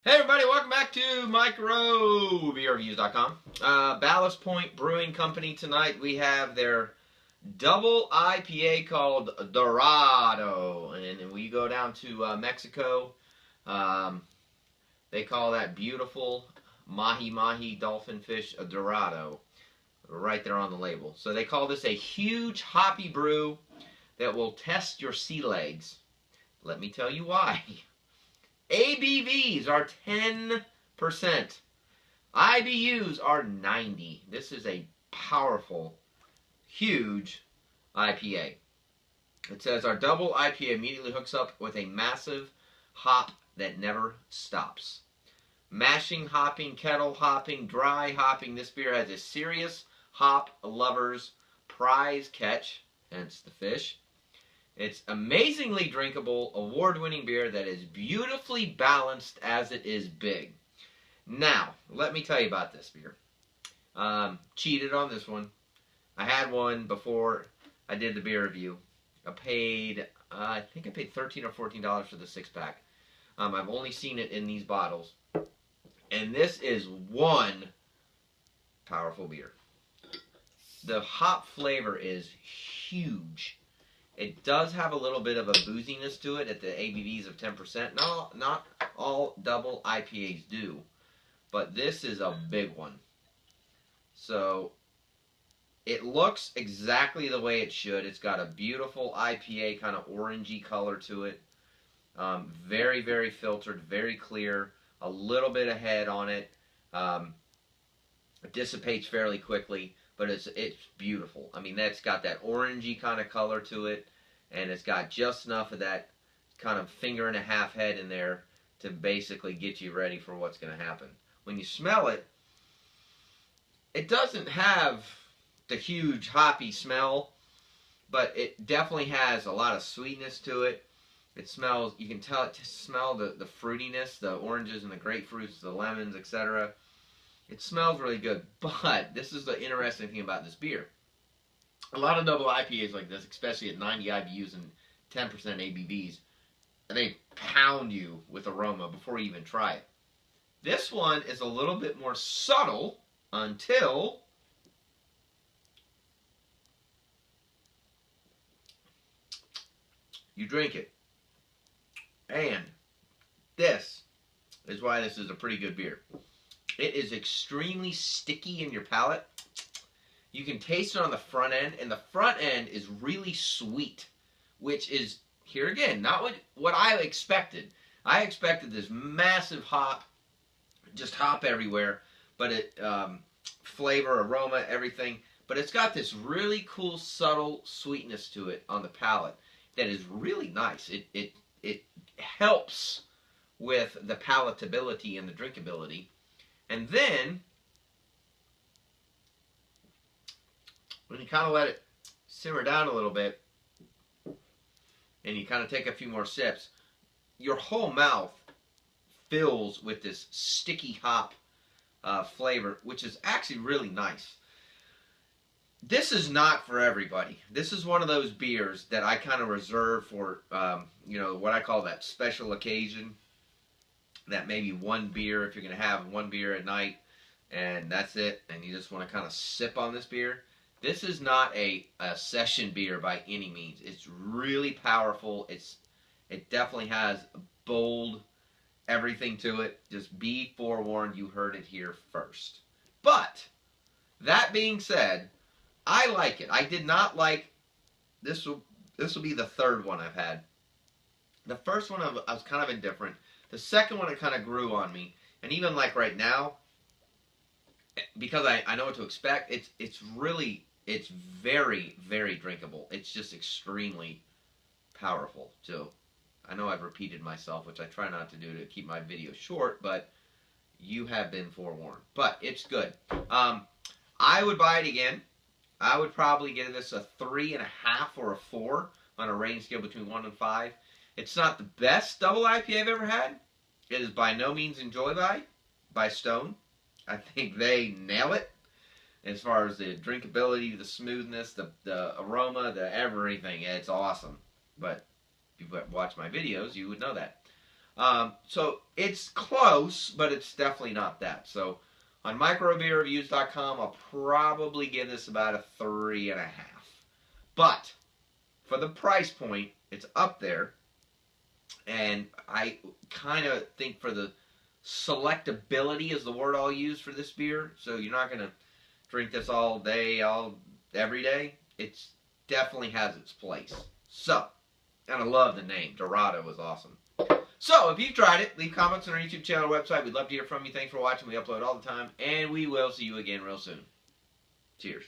Hey everybody, welcome back to MicroBeerReviews.com. Ballast Point Brewing Company tonight. We have their double IPA called Durado. And when you go down to Mexico, they call that beautiful mahi-mahi dolphin fish a Durado. Right there on the label. So they call this a huge hoppy brew that will test your sea legs. Let me tell you why. ABVs are 10%. IBUs are 90. This is a powerful, huge IPA. It says our double IPA immediately hooks up with a massive hop that never stops. Mashing, hopping, kettle hopping, dry hopping. This beer has a serious hop lover's prize catch, hence the fish. It's amazingly drinkable, award-winning beer that is beautifully balanced as it is big. Now, let me tell you about this beer. Cheated on this one. I had one before I did the beer review. I think I paid $13 or $14 for the six-pack. I've only seen it in these bottles. And this is one powerful beer. The hop flavor is huge. It does have a little bit of a booziness to it at the ABVs of 10%. Not all double IPAs do, but this is a big one. So it looks exactly the way it should. It's got a beautiful IPA kind of orangey color to it. Very, very filtered, very clear. A little bit of head on it. It dissipates fairly quickly. But it's beautiful. I mean, that's got that orangey kind of color to it, and it's got just enough of that kind of finger and a half head in there to basically get you ready for what's going to happen. When you smell it, it doesn't have the huge hoppy smell, but it definitely has a lot of sweetness to it. It smells, you can smell the fruitiness, the oranges and the grapefruits, the lemons, etc. It smells really good, but this is the interesting thing about this beer. A lot of double IPAs like this, especially at 90 IBUs and 10% ABVs, they pound you with aroma before you even try it. This one is a little bit more subtle until you drink it. And this is why this is a pretty good beer. It is extremely sticky in your palate. You can taste it on the front end, and the front end is really sweet, which is, here again, not what I expected. I expected this massive hop, just hop everywhere, but it, flavor, aroma, everything, but it's got this really cool, subtle sweetness to it on the palate that is really nice. It helps with the palatability and the drinkability. And then, when you kind of let it simmer down a little bit, and you kind of take a few more sips, your whole mouth fills with this sticky hop flavor, which is actually really nice. This is not for everybody. This is one of those beers that I kind of reserve for, what I call that special occasion. That maybe one beer, if you're going to have one beer at night, and that's it, and you just want to kind of sip on this beer. This is not a session beer by any means. It's really powerful. It definitely has bold everything to it. Just be forewarned, you heard it here first. But, that being said, I like it. I did not like, this will be the third one I've had. The first one I was kind of indifferent. The second one, it kind of grew on me. And even like right now, because I know what to expect, it's very, very drinkable. It's just extremely powerful. So, I know I've repeated myself, which I try not to do to keep my videos short, but you have been forewarned. But it's good. I would buy it again. I would probably give this a 3.5 or a 4 on a rating scale between 1 and 5. It's not the best double IPA I've ever had. It is by no means Enjoy by Stone. I think they nail it as far as the drinkability, the smoothness, the aroma, the everything. It's awesome. But if you watch my videos, you would know that. So it's close, but it's definitely not that. So on microbeerreviews.com, I'll probably give this about a 3.5. But for the price point, it's up there. And I kind of think for the selectability is the word I'll use for this beer. So you're not going to drink this all day, every day. It's definitely has its place. So, and I love the name. Durado was awesome. So, if you've tried it, leave comments on our YouTube channel or website. We'd love to hear from you. Thanks for watching. We upload all the time. And we will see you again real soon. Cheers.